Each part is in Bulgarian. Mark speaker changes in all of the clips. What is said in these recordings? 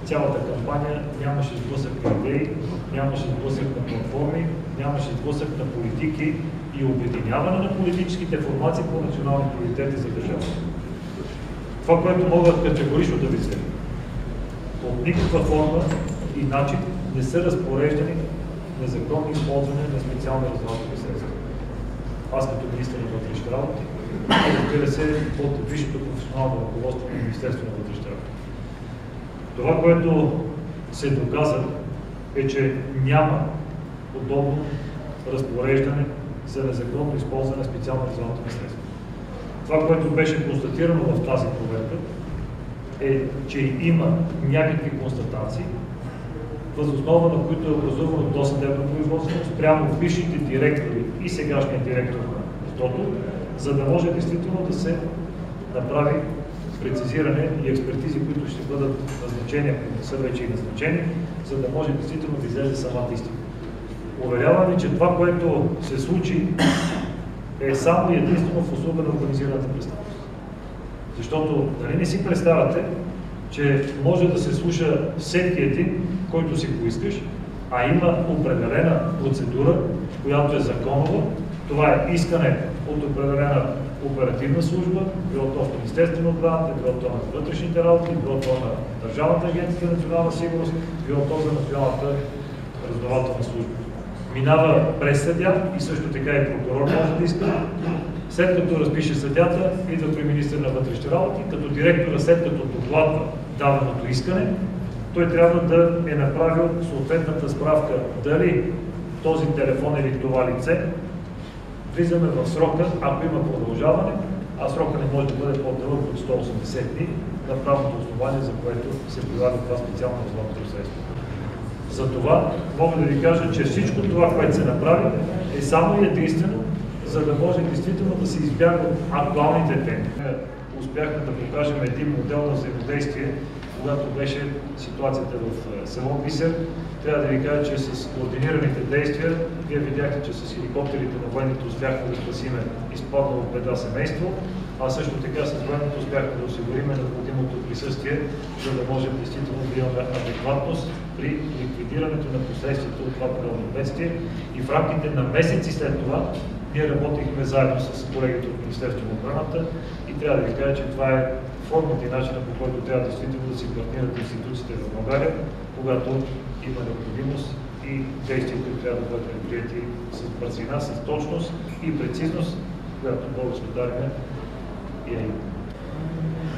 Speaker 1: цялата кампания нямаше сблъсък на идеи, нямаше сблъсък на платформи, нямаше сблъсък на политики и обединяване на политическите формации по национални приоритети за държавата. Това, което мога категорично да ви заявя, от никаква форма и начин не са разпореждани незаконно използване на специални разузнавателни средства. Аз като министър на вътрешните работи, разбира се, под висшето професионално ръководство на Министерството на вътрешните работи. Това, което се доказа, е, че няма подобно разпореждане за незаконно използване на специални разузнавателни средства. Това, което беше констатирано в тази проверка, е, че има някакви констатации, въз основа на които е образувано досъдебно производство спрямо бившите директори и сегашния директор на СДОТО, за да може действително да се направи прецизиране и експертизи, които ще бъдат назначени, ако не са вече и назначени, за да може действително да излезе самата истина. Уверявам ви, че това, което се случи, е само и единствено в услуга на организираната престъпност. Защото дали не си представяте, че може да се слуша всеки един, който си поискаш, а има определена процедура, която е законова. Това е искане от определена оперативна служба, било то в Министерството на отбраната, било то на вътрешните работи, било то на Държавната агенция за национална сигурност, било то за Националната разузнавателна служба. Минава през съдия и също така и прокурор може да иска. След като разпише съдята, идва при министър на вътрешните работи, като директора, след като докладва даденото искане, той трябва да е направил съответната справка дали този телефон или това лице влизаме в срока, ако има продължаване, а срока не може да бъде по-дълъг от 180 дни на правното основание, за което се прилага това специално разузнавателно средство. Затова мога да ви кажа, че всичко това, което се направи, е само и единствено, за да може действително да се избягат актуалните теми. Успяхме да покажем един модел на взаимодействие, когато беше ситуацията в село Бисер. Трябва да ви кажа, че с координираните действия, вие видяхте, че с хеликоптерите на военните успяхме да спасиме изпаднало в беда семейство, а също така с военните успяхме да осигурим необходимото присъствие, за да можем действително да имаме адекватност при ликвидирането на последствията от това природно бедствие. И в рамките на месеци след това ние работихме заедно с колегите от Министерството на отбраната и трябва да ви кажа, че това е формата и начина, по който трябва действително да си партнират институциите в България, когато има необходимост и действия, които трябва да бъдат предприяти с бързина, с точност и прецизност, която българската армия е.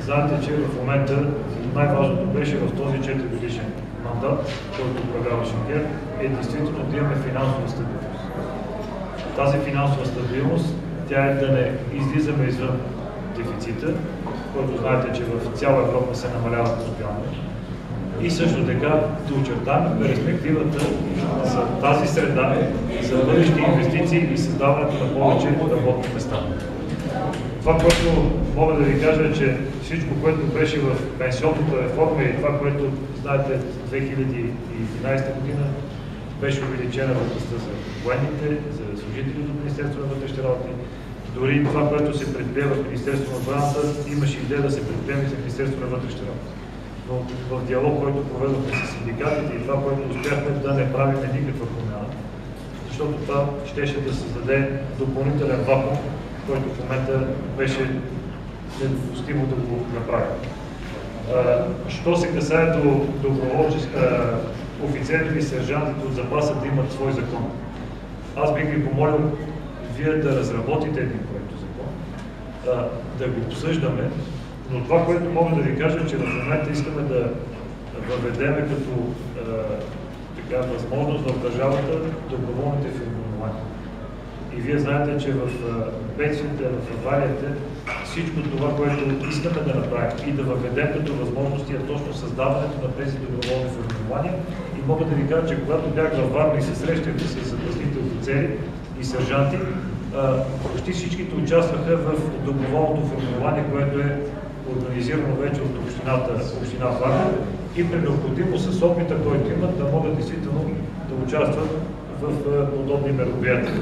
Speaker 1: Знаете, че в момента най-важното беше в този 4-годишен мандат, който управляваше ГЕРБ, е действително да имаме финансова стабилност. Тази финансова стабилност, тя е да не излизаме извън дефицита, който знаете, че в цяла Европа се намалява постоянно. И също така да очертаем перспективата за тази среда, за бъдещи инвестиции и създаването на повече работни места. Това, което мога да ви кажа, е, че всичко, което беше в пенсионната реформа и това, което знаете 2011 година, беше увеличена възрастта за военните, за служителите от Министерството на вътрешните работи. Дори това, което се предприема в Министерството на отбраната, имаше идея да се предприеме за Министерството на вътрешните работи. Но в диалог, който проведохме с синдикатите и това, което успяхме да не правим никаква промяна, защото това щеше да създаде допълнителен вакуум, който в момента беше недопустимо да го направим. Що се касае до офицерите и сержантите от запаса да имат свой закон. Аз бих ви помолил вие да разработите един проект закон, да го обсъждаме, но това, което мога да ви кажа, е, че в момента искаме да въведеме като възможност в държавата доброволните формирования. И вие знаете, че в бедствията, в аварията, всичко това, което искаме да направим и да въведем като възможности, е точно създаването на тези доброволни формирования. И мога да ви кажа, че когато бях във Варна и се срещах с запасните офицери и сержанти, почти всичките участваха в доброволното формирование, което е организирано вече от община Варна и при необходимост с опита, който имат, да могат действително да участват в подобни мероприятия.